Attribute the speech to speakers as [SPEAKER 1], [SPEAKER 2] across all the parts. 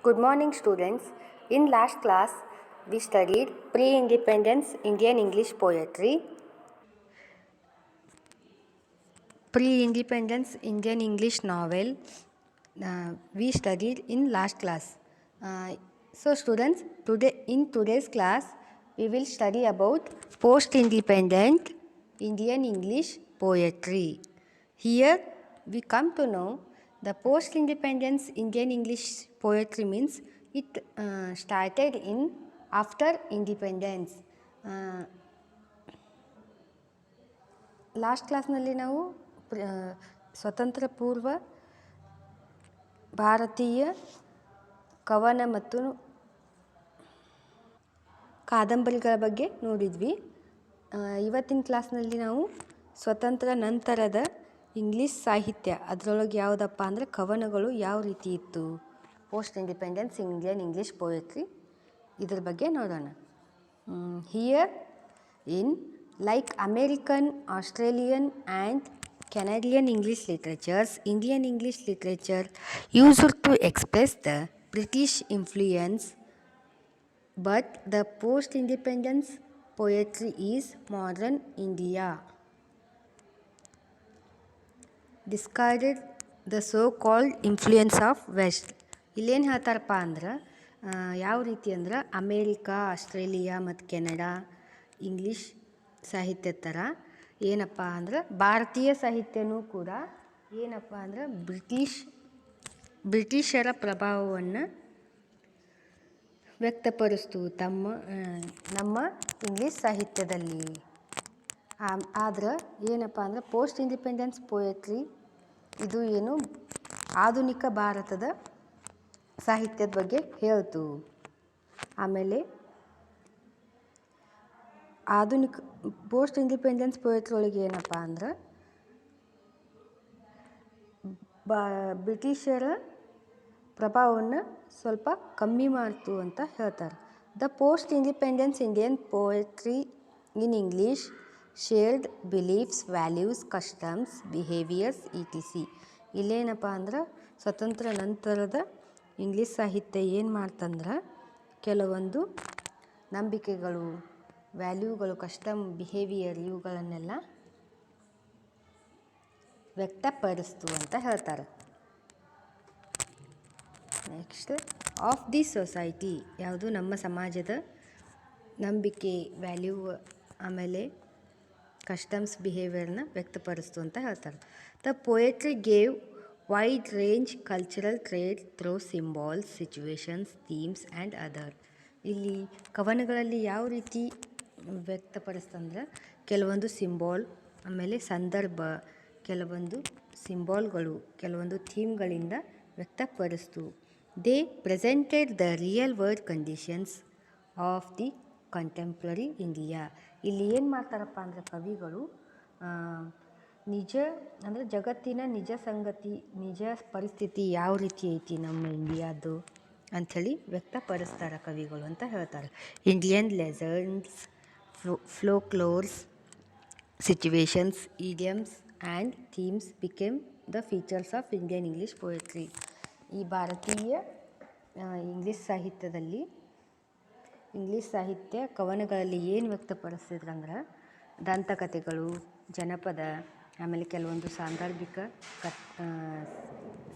[SPEAKER 1] Good morning, students. In last class, we studied pre-independence Indian English poetry. Pre-independence Indian English novel we studied in last class. So students, in today's class, we will study about post-independent Indian English poetry. Here we come to know the post-independence Indian English poetry means it started in after independence. Last ಕ್ಲಾಸ್ನಲ್ಲಿ ನಾವು ಸ್ವತಂತ್ರ ಪೂರ್ವ ಭಾರತೀಯ ಕವನ ಮತ್ತು ಕಾದಂಬರಿಗಳ ಬಗ್ಗೆ ನೋಡಿದ್ವಿ. ಇವತ್ತಿನ ಕ್ಲಾಸ್ನಲ್ಲಿ ನಾವು ಸ್ವತಂತ್ರ ನಂತರದ ಇಂಗ್ಲೀಷ್ ಸಾಹಿತ್ಯ ಅದರೊಳಗೆ ಯಾವುದಪ್ಪ ಅಂದರೆ ಕವನಗಳು ಯಾವ ರೀತಿ ಇತ್ತು, post independence Indian English poetry ಇದ್ರ ಬಗ್ಗೆ ನೋಡೋಣ. Here in like American, Australian and Canadian English literatures, Indian English literature used to express the British influence, but the post-independence poetry is modern India. Discarded the so-called influence of West. ಇಲ್ಲೇನು ಹೇಳ್ತಾರಪ್ಪ ಅಂದ್ರೆ ಯಾವ ರೀತಿ ಅಂದ್ರೆ America, Australia ಮತ್ತು Canada English ಸಾಹಿತ್ಯ ಥರ ಏನಪ್ಪ ಅಂದ್ರೆ ಭಾರತೀಯ ಸಾಹಿತ್ಯನೂ ಕೂಡ ಏನಪ್ಪ ಅಂದ್ರೆ ಬ್ರಿಟಿಷರ ಪ್ರಭಾವವನ್ನು ವ್ಯಕ್ತಪಡಿಸ್ತು ನಮ್ಮ ಇಂಗ್ಲೀಷ್ ಸಾಹಿತ್ಯದಲ್ಲಿ. ಆದ್ರೆ ಏನಪ್ಪ ಅಂದ್ರೆ ಪೋಸ್ಟ್ ಇಂಡಿಪೆಂಡೆನ್ಸ್ ಪೋಯಟ್ರಿ ಇದು ಏನು ಆಧುನಿಕ ಭಾರತದ ಸಾಹಿತ್ಯದ ಬಗ್ಗೆ ಹೇಳ್ತು. ಆಮೇಲೆ ಆಧುನಿಕ ಪೋಸ್ಟ್ ಇಂಡಿಪೆಂಡೆನ್ಸ್ ಪೋಯಟ್ರಿ ಒಳಗೆ ಏನಪ್ಪ ಅಂದ್ರೆ ಬ್ರಿಟಿಷರ ಪ್ರಭಾವವನ್ನು ಸ್ವಲ್ಪ ಕಮ್ಮಿ ಮಾಡ್ತು ಅಂತ ಹೇಳ್ತಾರೆ. The post independence Indian poetry in English shared beliefs, values, customs, behaviours ETC. ಇಲ್ಲೇನಪ್ಪ ಅಂದ್ರೆ ಸ್ವತಂತ್ರ ನಂತರದ ಇಂಗ್ಲೀಷ್ ಸಾಹಿತ್ಯ ಏನು ಮಾಡ್ತಂದ್ರೆ ಕೆಲವೊಂದು ನಂಬಿಕೆಗಳು, ವ್ಯಾಲ್ಯೂಗಳು, ಕಸ್ಟಮ್, ಬಿಹೇವಿಯರ್ ಇವುಗಳನ್ನೆಲ್ಲ ವ್ಯಕ್ತಪಡಿಸ್ತು ಅಂತ ಹೇಳ್ತಾರೆ. ನೆಕ್ಸ್ಟ್ ಆಫ್ ದಿ ಸೊಸೈಟಿ ಯಾವುದು ನಮ್ಮ ಸಮಾಜದ ನಂಬಿಕೆ, ವ್ಯಾಲ್ಯೂ ಆಮೇಲೆ ಕಸ್ಟಮ್ಸ್, ಬಿಹೇವಿಯರ್ನ ವ್ಯಕ್ತಪಡಿಸ್ತು ಅಂತ ಹೇಳ್ತಾರೆ. The poetry gave wide range cultural trade through symbols, situations, themes and other. ಇಲ್ಲಿ ಕವನಗಳಲ್ಲಿ ಯಾವ ರೀತಿ ವ್ಯಕ್ತಪಡಿಸ್ತಂದ್ರೆ ಕೆಲವೊಂದು ಸಿಂಬಾಲ್, ಆಮೇಲೆ ಸಂದರ್ಭ, ಕೆಲವೊಂದು ಸಿಂಬಾಲ್ಗಳು, ಕೆಲವೊಂದು ಥೀಮ್ಗಳಿಂದ ವ್ಯಕ್ತಪಡಿಸ್ತು. They presented the real world conditions of the contemporary India. ಇಲ್ಲಿ ಏನು ಮಾಡ್ತಾರಪ್ಪ ಅಂದರೆ ಕವಿಗಳು ನಿಜ ಅಂದರೆ ಜಗತ್ತಿನ ನಿಜ ಸಂಗತಿ, ನಿಜ ಪರಿಸ್ಥಿತಿ ಯಾವ ರೀತಿ ಐತಿ ನಮ್ಮ ಇಂಡಿಯಾದ್ದು ಅಂಥೇಳಿ ವ್ಯಕ್ತಪಡಿಸ್ತಾರೆ ಕವಿಗಳು ಅಂತ ಹೇಳ್ತಾರೆ. Indian legends, folklores, situations, idioms and themes became the features of Indian English poetry. ಈ ಭಾರತೀಯ ಇಂಗ್ಲೀಷ್ ಸಾಹಿತ್ಯದಲ್ಲಿ ಇಂಗ್ಲೀಷ್ ಸಾಹಿತ್ಯ ಕವನಗಳಲ್ಲಿ ಏನು ವ್ಯಕ್ತಪಡಿಸಿದ್ರಂದ್ರೆ ದಂತಕಥೆಗಳು, ಜನಪದ, ಆಮೇಲೆ ಕೆಲವೊಂದು ಸಾಂದರ್ಭಿಕ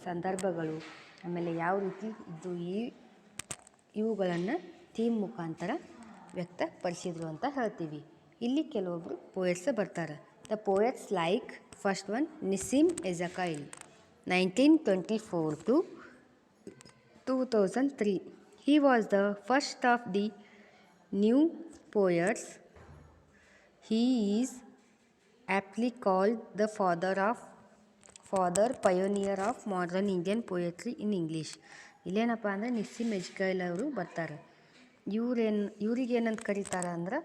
[SPEAKER 1] ಸಂದರ್ಭಗಳು, ಆಮೇಲೆ ಯಾವ ರೀತಿ ಇದ್ದು ಇವುಗಳನ್ನು ಥೀಮ್ ಮುಖಾಂತರ ವ್ಯಕ್ತಪಡಿಸಿದ್ರು ಅಂತ ಹೇಳ್ತೀವಿ. ಇಲ್ಲಿ ಕೆಲವೊಬ್ಬರು ಪೋಯಟ್ಸ್ ಬರ್ತಾರೆ. The poets like first one Nissim Ezekiel 1924 to 2003. He was the first of the new poets. He is aptly called the father pioneer of modern Indian poetry in English. ಇಲ್ಲೇನಪ್ಪ ಅಂದರೆ ನಿಸ್ಸಿಮ್ ಎಜಕೈಲ್ ಅವರು ಬರ್ತಾರೆ. ಇವ್ರಿಗೇನಂತ ಕರೀತಾರೆ ಅಂದ್ರೆ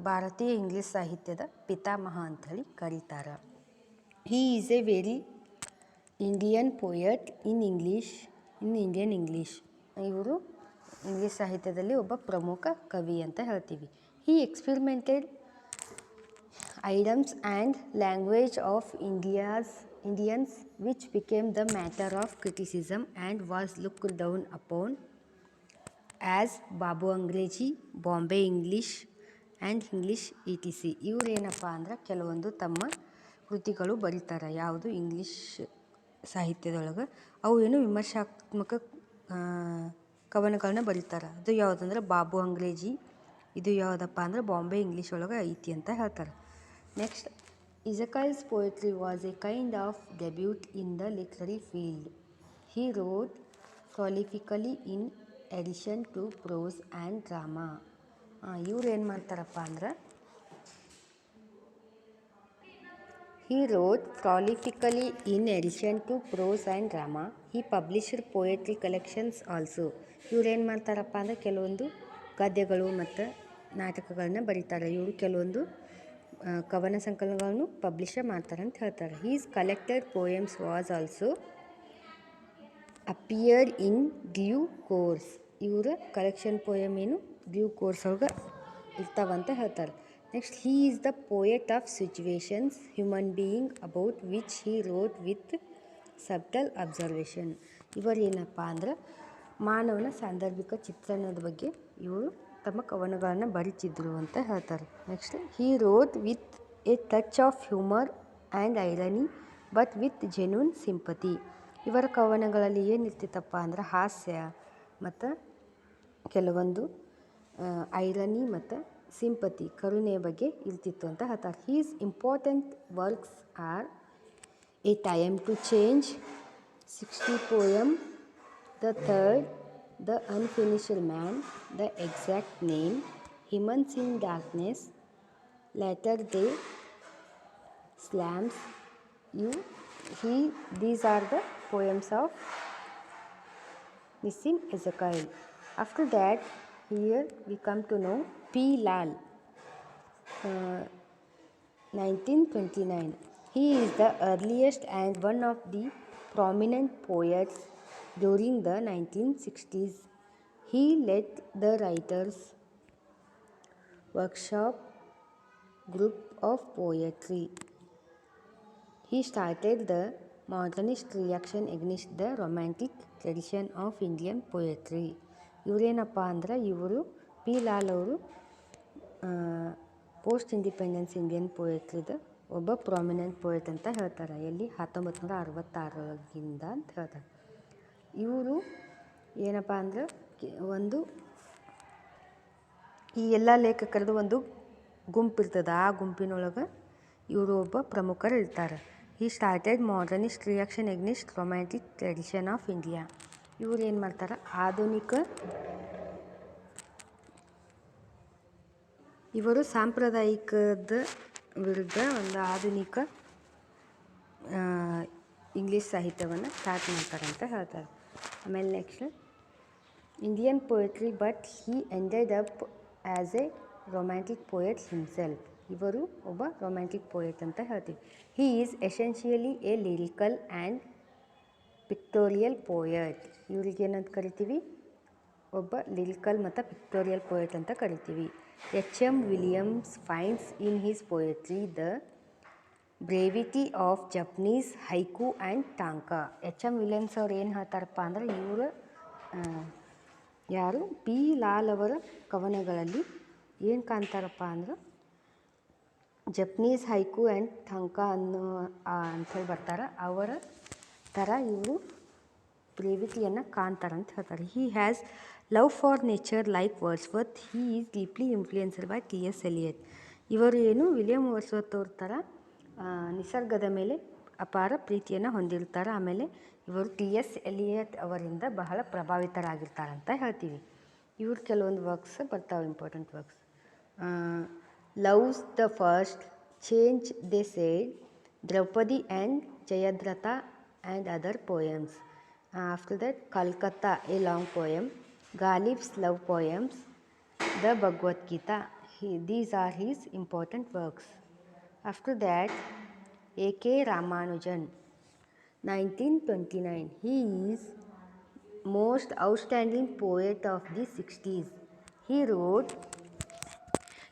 [SPEAKER 1] ಭಾರತೀಯ ಇಂಗ್ಲೀಷ್ ಸಾಹಿತ್ಯದ ಪಿತಾಮಹ ಅಂಥೇಳಿ ಕರೀತಾರೆ. He is a very Indian poet in Indian English. ಇವರು ಇಂಗ್ಲೀಷ್ ಸಾಹಿತ್ಯದಲ್ಲಿ ಒಬ್ಬ ಪ್ರಮುಖ ಕವಿ ಅಂತ ಹೇಳ್ತೀವಿ. He experimented idioms and language of India's Indians, which became the matter of criticism and was looked down upon as Babu Angrezi, Bombay English and English ETC. ಇವರೇನಪ್ಪ ಅಂದ್ರೆ ಕೆಲವೊಂದು ತಮ್ಮ ಕೃತಿಗಳು ಬರೀತಾರೆ. ಯಾವುದು ಇಂಗ್ಲೀಷ್ ಸಾಹಿತ್ಯದೊಳಗೆ ಅವು ಏನು ವಿಮರ್ಶಾತ್ಮಕ ಕವನಗಳನ್ನ ಬರೀತಾರೆ. ಅದು ಯಾವುದಂದ್ರೆ ಬಾಬು ಅಂಗ್ರೇಜಿ, ಇದು ಯಾವುದಪ್ಪ ಅಂದ್ರೆ ಬಾಂಬೆ ಇಂಗ್ಲೀಷ್ ಒಳಗೆ ಐತಿ ಅಂತ ಹೇಳ್ತಾರೆ. Next, Ezekiel's poetry was a kind of debut in the literary field. He wrote prolifically in addition to prose and drama. ಇವ್ರು ಏನು ಮಾಡ್ತಾರಪ್ಪ ಅಂದ್ರೆ He wrote prolifically in addition to prose and drama. He published poetry collections also. ಇವ್ರು ಏನು ಮಾಡ್ತಾರಪ್ಪ ಅಂದರೆ ಕೆಲವೊಂದು ಗದ್ಯಗಳು ಮತ್ತು ನಾಟಕಗಳನ್ನ ಬರೀತಾರೆ. ಇವರು ಕೆಲವೊಂದು ಕವನ ಸಂಕಲನಗಳನ್ನು ಪಬ್ಲಿಷ್ ಮಾಡ್ತಾರೆ ಅಂತ ಹೇಳ್ತಾರೆ. His collected poems was also appeared in due course. ಇವರ ಕಲೆಕ್ಷನ್ ಪೋಯಮ್ ಏನು ಡ್ಯೂ ಕೋರ್ಸ್ ಒಳಗೆ ಇರ್ತಾವಂತ ಹೇಳ್ತಾರೆ. Next, he is the poet of situations, human being about which he wrote with subtle observation. ಇವರೇನಪ್ಪ ಅಂದ್ರೆ ಮಾನವನ ಸಾಂದರ್ಭಿಕ ಚಿತ್ರಣದ ಬಗ್ಗೆ ಇವರು ತಮ್ಮ ಕವನಗಳನ್ನು ಬರೀತಿದ್ರು ಅಂತ ಹೇಳ್ತಾರೆ. Next, Hi wrote with A touch of humour and irony but with genuine sympathy. ಇವರ ಕವನಗಳಲ್ಲಿ ಏನಿರ್ತಿತ್ತಪ್ಪ ಅಂದ್ರೆ ಹಾಸ್ಯ ಮತ್ತು ಕೆಲವೊಂದು ಐರನಿ ಮತ್ತು ಸಿಂಪತಿ ಕರುಣೆಯ ಬಗ್ಗೆ ಇರ್ತಿತ್ತು ಅಂತ ಹೇಳ್ತಾರೆ. His important works are a time to change, 60 poem, the third, the unfinished man, the exact name, hymns in darkness, latter day, psalms. These are the poems of Nissim Ezekiel. After that, here we come to know P. Lal, 1929. He is the earliest and one of the prominent poets during the 1960s. He led the writers' workshop group of poetry. He started the modernist reaction against the romantic tradition of Indian poetry. ಇವರೇನಪ್ಪ ಅಂದ್ರೆ ಇವರು P Lal ಅವರು post independence Indian ಪೋಯೆಟ್ರಿದ ಒಬ್ಬ prominent poet ಅಂತ ಹೇಳ್ತಾರೆ. ಎಲ್ಲಿ 1966 ಅಂತ ಹೇಳ್ತಾರೆ. ಇವರು ಏನಪ್ಪ ಅಂದ್ರೆ ಒಂದು ಈ ಎಲ್ಲ ಲೇಖಕರದು ಒಂದು ಗುಂಪಿರ್ತದೆ. ಆ ಗುಂಪಿನೊಳಗೆ ಇವರು ಒಬ್ಬ ಪ್ರಮುಖರು ಇರ್ತಾರೆ. He started modernist reaction against romantic tradition of India. ಇವರು ಏನು ಮಾಡ್ತಾರೆ, ಇವರು ಸಾಂಪ್ರದಾಯಿಕದ ವಿರುದ್ಧ ಒಂದು ಆಧುನಿಕ ಇಂಗ್ಲೀಷ್ ಸಾಹಿತ್ಯವನ್ನು ಸ್ಟಾರ್ಟ್ ಮಾಡ್ತಾರೆ ಅಂತ ಹೇಳ್ತಾರೆ. ಆಮೇಲೆ next, Indian poetry but he ended up as a romantic poet himself. ಇವರು ಒಬ್ಬ ರೊಮ್ಯಾಂಟಿಕ್ ಪೋಯೆಟ್ ಅಂತ ಹೇಳ್ತೀವಿ. He is essentially a lyrical and pictorial poet. ಇವ್ರಿಗೇನಂತ ಕರಿತೀವಿ, ಒಬ್ಬ ಲಿರಿಕಲ್ ಮತ್ತು ಪಿಕ್ಟೋರಿಯಲ್ ಪೋಯೆಟ್ ಅಂತ ಕರಿತೀವಿ. HM. Williams finds in his poetry the brevity of Japanese haiku and tanka. HM. Williams ಅವ್ರು ಏನು ಹೇಳ್ತಾರಪ್ಪ ಅಂದ್ರೆ ಇವರು ಯಾರು ಪಿ ಲಾಲ್ ಅವರ ಕವನಗಳಲ್ಲಿ ಏನು ಕಾಣ್ತಾರಪ್ಪ ಅಂದ್ರೆ ಜಪನೀಸ್ ಹೈಕು ಆ್ಯಂಡ್ ಟಾಂಕಾ ಅಂಥೇಳಿ ಬರ್ತಾರೆ. ಅವರ ಥರ ಇವರು ಬ್ರೇವಿಟಿಯನ್ನು ಕಾಣ್ತಾರಂತ ಹೇಳ್ತಾರೆ. He has love for nature like Wordsworth. He is deeply influenced by T S. Eliot. ಇವರು ಏನು ವಿಲಿಯಂ ವರ್ಡ್ಸ್ವರ್ತ್ ಅವ್ರ ಥರ ನಿಸರ್ಗದ ಮೇಲೆ ಅಪಾರ ಪ್ರೀತಿಯನ್ನು ಹೊಂದಿರ್ತಾರೆ. ಆಮೇಲೆ ಇವರು ಟಿ.ಎಸ್. ಎಲಿಯಟ್ ಅವರಿಂದ ಬಹಳ ಪ್ರಭಾವಿತರಾಗಿರ್ತಾರೆ ಅಂತ ಹೇಳ್ತೀವಿ. ಇವ್ರ ಕೆಲವೊಂದು ವರ್ಕ್ಸ್ ಬರ್ತಾವೆ, important works. Loves the first, change they said, Draupadi and Jayadratha and other poems. After that Calcutta, a long poem, Ghalib's love poems, the Bhagavad Gita. These are his important works. After that, A.K. Ramanujan, 1929. He is most outstanding poet of the 60s. He wrote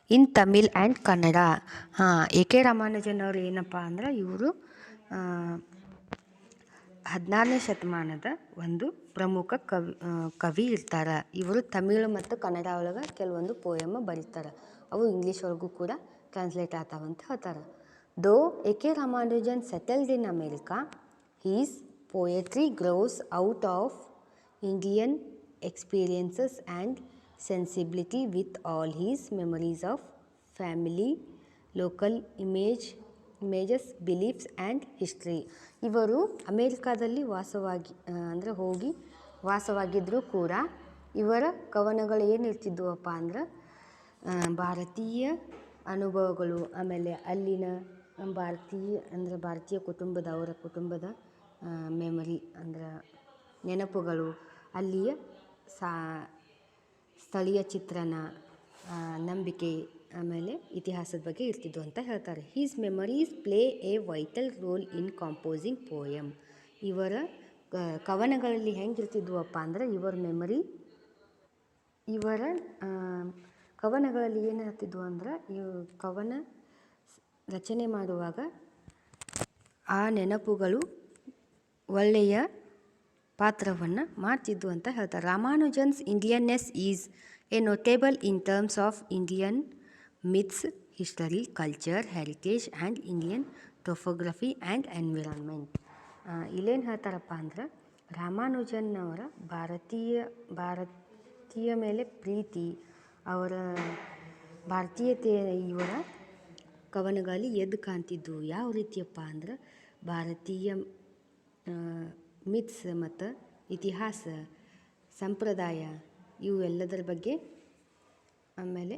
[SPEAKER 1] in Tamil and Kannada. A.K. Ramanujan ಅವರು ಏನಪ್ಪ ಅಂದ್ರೆ ಇವರು 16ನೇ ಶತಮಾನದ ಒಂದು ಪ್ರಮುಖ ಕವಿ ಇರ್ತಾರೆ. ಇವರು ತಮಿಳು ಮತ್ತು ಕನ್ನಡ ಒಳಗೆ ಕೆಲವೊಂದು ಪೋಯಮ್ ಬರೀತಾರೆ. ಅವು ಇಂಗ್ಲೀಷ್ ಒಳಗೂ ಕೂಡ ಟ್ರಾನ್ಸ್ಲೇಟ್ ಆಗ್ತಾವಂತ ಹೇಳ್ತಾರೆ. Though A K. Ramanujan settled in America, he's poetry grows out of Indian experiences and sensibility with all his memories of family, local images, beliefs and history. ಇವರು ಅಮೇರಿಕಾದಲ್ಲಿ ಹೋಗಿ ವಾಸವಾಗಿದ್ದರೂ ಕೂಡ ಇವರ ಕವನಗಳು ಏನಿರ್ತಿದ್ವಪ್ಪ ಅಂದ್ರೆ ಭಾರತೀಯ ಅನುಭವಗಳು, ಆಮೇಲೆ ಅಲ್ಲಿನ ಭಾರತೀಯ ಅವರ ಕುಟುಂಬದ ಮೆಮೊರಿ ಅಂದ್ರೆ ನೆನಪುಗಳು, ಅಲ್ಲಿಯ ಸ್ಥಳೀಯ ಚಿತ್ರಣ, ನಂಬಿಕೆ, ಆಮೇಲೆ ಇತಿಹಾಸದ ಬಗ್ಗೆ ಇರ್ತಿದ್ವು ಅಂತ ಹೇಳ್ತಾರೆ. His memories play a vital role in composing poem. ಇವರ ಕವನಗಳಲ್ಲಿ ಹೆಂಗಿರ್ತಿದ್ವಪ್ಪ ಅಂದ್ರೆ ಇವರ ಕವನಗಳಲ್ಲಿ ಏನು ಹೇಳ್ತಿದ್ವು ಅಂದ್ರೆ ಕವನ ರಚನೆ ಮಾಡುವಾಗ ಆ ನೆನಪುಗಳು ಒಳ್ಳೆಯ ಪಾತ್ರವನ್ನು ಮಾಡ್ತಿದ್ವು ಅಂತ ಹೇಳ್ತಾರೆ. Ramanujan's Indianness is a notable in terms of Indian myths, history, culture, heritage and Indian topography and environment. ಇಲ್ಲೇನು ಹೇಳ್ತಾರಪ್ಪ ಅಂದ್ರೆ ರಾಮಾನುಜನ್ ಅವರ ಭಾರತೀಯ ಮೇಲೆ ಪ್ರೀತಿ, ಅವರ ಭಾರತೀಯತೆ ಇವರ ಕವನಗಳಲ್ಲಿ ಎದ್ದು ಕಾಣ್ತಿದ್ವು. ಯಾವ ರೀತಿಯಪ್ಪ ಅಂದ್ರೆ ಭಾರತೀಯ ಮಿತ್ಸ್ ಮತ್ತು ಇತಿಹಾಸ, ಸಂಪ್ರದಾಯ ಇವೆಲ್ಲದರ ಬಗ್ಗೆ, ಆಮೇಲೆ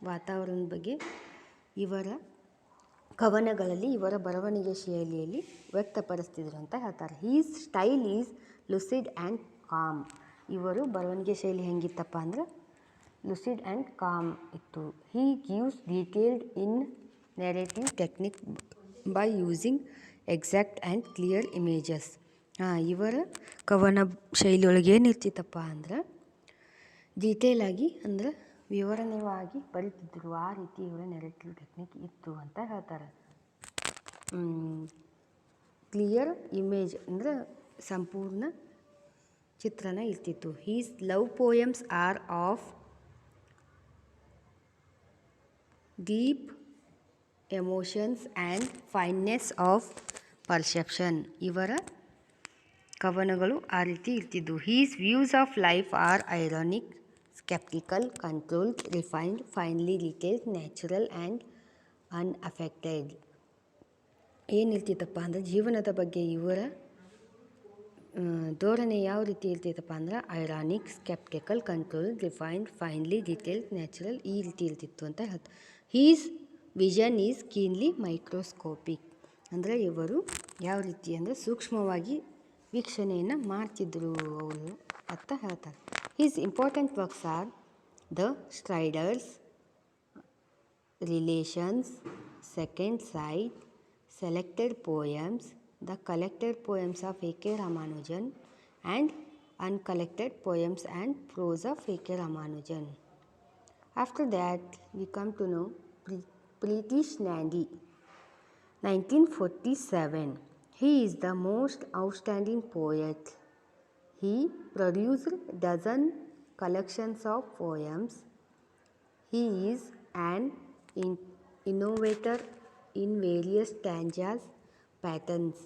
[SPEAKER 1] ವಾತಾವರಣದ ಬಗ್ಗೆ ಇವರ ಕವನಗಳಲ್ಲಿ ಇವರ ಬರವಣಿಗೆ ಶೈಲಿಯಲ್ಲಿ ವ್ಯಕ್ತಪಡಿಸ್ತಿದ್ರು ಅಂತ ಹೇಳ್ತಾರೆ. His style is lucid and calm. ಇವರು ಬರವಣಿಗೆ ಶೈಲಿ ಹೆಂಗಿತ್ತಪ್ಪ ಅಂದ್ರೆ ಲುಸಿಡ್ ಆ್ಯಂಡ್ ಕಾಮ್ ಇತ್ತು. He gives detailed in narrative technique by using exact and clear images. ಇವರ ಕವನ ಶೈಲಿಯೊಳಗೆ ಏನಿರ್ತಿತ್ತಪ್ಪ ಅಂದ್ರೆ ಡೀಟೇಲಾಗಿ ಅಂದ್ರೆ ವಿವರಣೆಯಾಗಿ ಬರೀತಿದ್ರು. ಆ ರೀತಿ ಇವರ ನೆರೇಟಿವ್ ಟೆಕ್ನಿಕ್ ಇತ್ತು ಅಂತ ಹೇಳ್ತಾರೆ. ಕ್ಲಿಯರ್ ಇಮೇಜ್ ಅಂದ್ರೆ ಸಂಪೂರ್ಣ ಚಿತ್ರಣ ಇರ್ತಿತ್ತು. His love poems are of deep emotions and fineness of perception. ಇವರ ಕವನಗಳು ಆ ರೀತಿ ಇರ್ತಿದ್ವು. His views of life are ironic, sceptical, controlled, refined, finely detailed, natural and unaffected. ಏನಿರ್ತಿತ್ತಪ್ಪ ಅಂದರೆ ಜೀವನದ ಬಗ್ಗೆ ಇವರ ಧೋರಣೆ ಯಾವ ರೀತಿ ಇರ್ತಿತ್ತಪ್ಪ ಅಂದ್ರೆ ironic, sceptical, controlled, refined, finely detailed, natural ಈ ರೀತಿ ಇರ್ತಿತ್ತು ಅಂತ ಹೇಳ್ತಾರೆ. His vision is keenly microscopic. ಅಂದರೆ ಇವರು ಯಾವ ರೀತಿ ಅಂದರೆ ಸೂಕ್ಷ್ಮವಾಗಿ ವೀಕ್ಷಣೆಯನ್ನು ಮಾಡ್ತಿದ್ರು ಅವರು ಅಂತ ಹೇಳ್ತಾರೆ. His important works are the Striders, Relations, Second Sight, selected poems, the collected poems of A.K. Ramanujan, and uncollected poems and prose of A.K. Ramanujan. After that, we come to know British Nandi, 1947. He is the most outstanding poet. He produced dozen collections of poems. He is an innovator in various stanzas, patterns,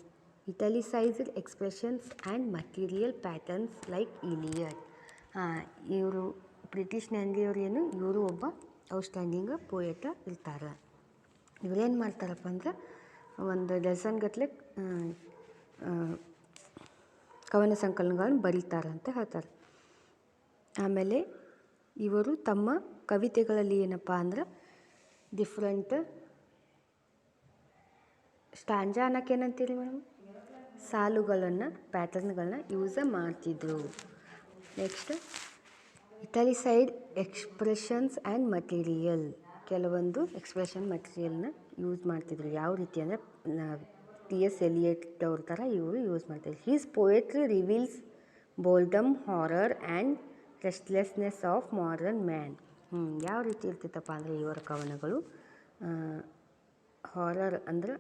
[SPEAKER 1] italicized expressions and material patterns like Iliad. ಇವರು British ನ್ಯಾಂಡಿಯವರೇನು ಇವರು ಒಬ್ಬ outstanding ಪೋಯೆಟ ಇರ್ತಾರೆ. ಇವರೇನು ಮಾಡ್ತಾರಪ್ಪ ಅಂದ್ರೆ ಒಂದು dozen ಗಟ್ಟಲೆ ಕವನ ಸಂಕಲನಗಳನ್ನು ಬರೀತಾರೆ ಅಂತ ಹೇಳ್ತಾರೆ. ಆಮೇಲೆ ಇವರು ತಮ್ಮ ಕವಿತೆಗಳಲ್ಲಿ ಏನಪ್ಪ ಅಂದ್ರೆ ಡಿಫ್ರೆಂಟ್ ಸ್ಟಾಂಜಾ ಅನ್ನೋಕೆ ಏನಂತೀರಿ ಮೇಡಮ್, ಸಾಲುಗಳನ್ನು, ಪ್ಯಾಟರ್ನ್ಗಳನ್ನ ಯೂಸ ಮಾಡ್ತಿದ್ರು. ನೆಕ್ಸ್ಟ್ ಇಟಾಲಿಸೈಡ್ ಎಕ್ಸ್ಪ್ರೆಷನ್ಸ್ ಆ್ಯಂಡ್ ಮಟೀರಿಯಲ್, ಕೆಲವೊಂದು ಎಕ್ಸ್ಪ್ರೆಷನ್ ಮಟೀರಿಯಲ್ನ ಯೂಸ್ ಮಾಡ್ತಿದ್ರು. ಯಾವ ರೀತಿ ಅಂದರೆ T.S. ಎಲಿಯಟ್ ಅವ್ರ ಥರ ಇವರು ಯೂಸ್ ಮಾಡ್ತಿದ್ರು. His poetry reveals boredom, horror and restlessness of modern man. ಯಾವ ರೀತಿ ಇರ್ತಿತ್ತಪ್ಪ ಅಂದರೆ ಇವರ ಕವನಗಳು ಹಾರರ್ ಅಂದರೆ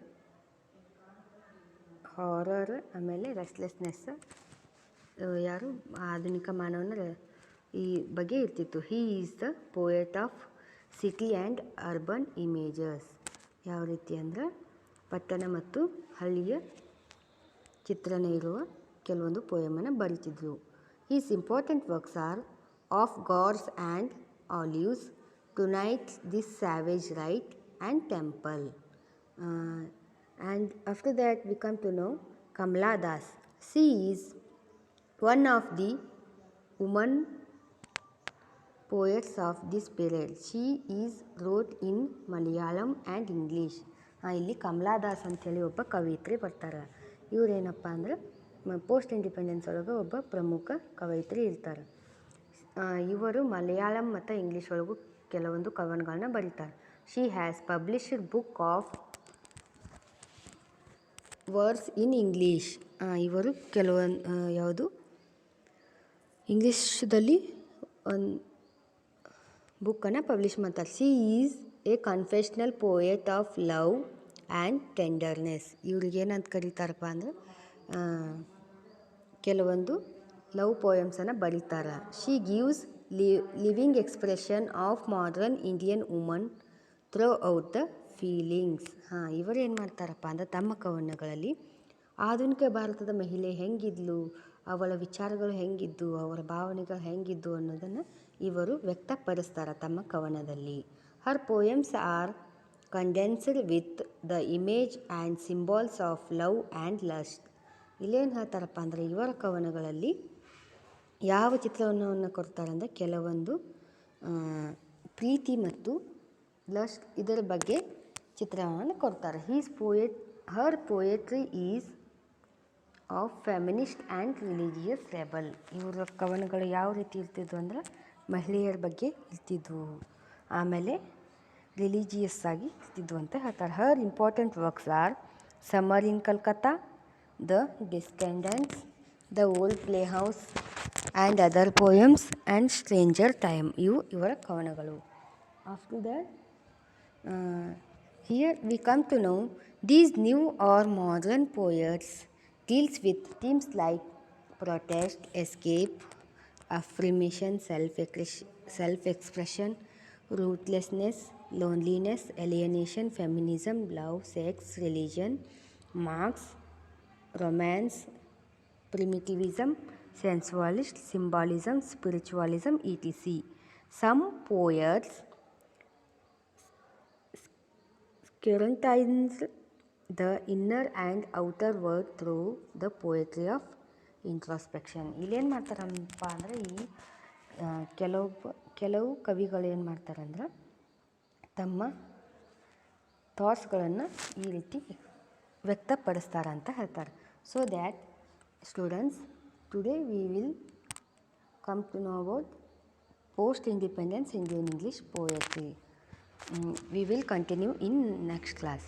[SPEAKER 1] ಹಾರರ್ ಆಮೇಲೆ ರೆಸ್ಟ್ಲೆಸ್ನೆಸ್ ಯಾರು ಆಧುನಿಕ ಮಾನವನ ಈ ಬಗ್ಗೆ ಇರ್ತಿತ್ತು. He is the poet of city and urban images. ಯಾವ ರೀತಿ ಅಂದರೆ ಪಟ್ಟಣ ಮತ್ತು ಹಳ್ಳಿಯ ಚಿತ್ರಣ ಇರುವ ಕೆಲವೊಂದು ಪೋಯಮನ್ನು ಬರೀತಿದ್ರು. His important works are Of Gods and Olives, Tonight This Savage Rite and Temple. And after that we come to know Kamala Das. She is one of the women poets of this period. She is wrote in Malayalam and English. ಇಲ್ಲಿ ಕಮಲಾ ದಾಸ್ ಅಂಥೇಳಿ ಒಬ್ಬ ಕವಯಿತ್ರಿ ಬರ್ತಾರೆ. ಇವರೇನಪ್ಪ ಅಂದರೆ post independence ಒಳಗೆ ಒಬ್ಬ ಪ್ರಮುಖ ಕವಯಿತ್ರಿ ಇರ್ತಾರೆ. ಇವರು ಮಲಯಾಳಂ ಮತ್ತು ಇಂಗ್ಲೀಷ್ ಒಳಗೂ ಕೆಲವೊಂದು ಕವನಗಳನ್ನ ಬರೀತಾರೆ. She has published book of words in English. ಇವರು ಕೆಲವೊಂದು ಯಾವುದು ಇಂಗ್ಲೀಷದಲ್ಲಿ ಒಂದು ಬುಕ್ಕನ್ನು ಪಬ್ಲಿಷ್ ಮಾಡ್ತಾರೆ. She is a confessional poet of love and tenderness. ಇವ್ರಿಗೇನಂತ ಕರೀತಾರಪ್ಪ ಅಂದರೆ ಕೆಲವೊಂದು ಲವ್ ಪೋಯಮ್ಸನ್ನು ಬರೀತಾರೆ. She gives living expression of modern Indian woman throughout the feelings. ಇವರು ಏನು ಮಾಡ್ತಾರಪ್ಪ ಅಂದರೆ ತಮ್ಮ ಕವನಗಳಲ್ಲಿ ಆಧುನಿಕ ಭಾರತದ ಮಹಿಳೆ ಹೆಂಗಿದ್ಲು, ಅವಳ ವಿಚಾರಗಳು ಹೆಂಗಿದ್ದು, ಅವರ ಭಾವನೆಗಳು ಹೆಂಗಿದ್ದು ಅನ್ನೋದನ್ನು ಇವರು ವ್ಯಕ್ತಪಡಿಸ್ತಾರೆ ತಮ್ಮ ಕವನದಲ್ಲಿ. Her poems are condensed with the image and symbols of love and lust. ಇಲ್ಲೇನು ಹೇಳ್ತಾರಪ್ಪ ಅಂದರೆ ಇವರ ಕವನಗಳಲ್ಲಿ ಯಾವ ಚಿತ್ರಣವನ್ನು ಕೊಡ್ತಾರೆ ಅಂದರೆ ಕೆಲವೊಂದು ಪ್ರೀತಿ ಮತ್ತು ಲಸ್ಟ್ ಇದರ ಬಗ್ಗೆ ಚಿತ್ರಣವನ್ನು ಕೊಡ್ತಾರೆ. Her poetry is of feminist and religious rebel. ಇವರ ಕವನಗಳು ಯಾವ ರೀತಿ ಇರ್ತಿದ್ವು ಅಂದರೆ ಮಹಿಳೆಯರ ಬಗ್ಗೆ ಇರ್ತಿದ್ವು, ಆಮೇಲೆ ರಿಲಿಜಿಯಸ್ ಆಗಿ ಇರ್ತಿದ್ವು ಅಂತ ಹೇಳ್ತಾರೆ. Her important works are Summer in Calcutta, the Descendants, the Old Playhouse and other Poems and Stranger Time. ಇವು ಇವರ ಕವನಗಳು. After that here we come to know these new or modern poets deals with themes like protest, escape, affirmation, self-expression, rootlessness, loneliness, alienation, feminism, love, sex, religion, Marx, romance, primitivism, sensualist, symbolism, spiritualism, etc. Some poets scrutinized the inner and outer world through the poetry of introspection. ಇಲ್ಲೇನು ಮಾಡ್ತಾರಪ್ಪ ಅಂದರೆ ಈ ಕೆಲವು ಕವಿಗಳು ಏನು ಮಾಡ್ತಾರಂದ್ರೆ ತಮ್ಮ ಥಾಟ್ಸ್ಗಳನ್ನು ಈ ರೀತಿ ವ್ಯಕ್ತಪಡಿಸ್ತಾರೆ ಅಂತ ಹೇಳ್ತಾರೆ. So that students, today we will come to know about post independence Indian English poetry. We will continue in next class.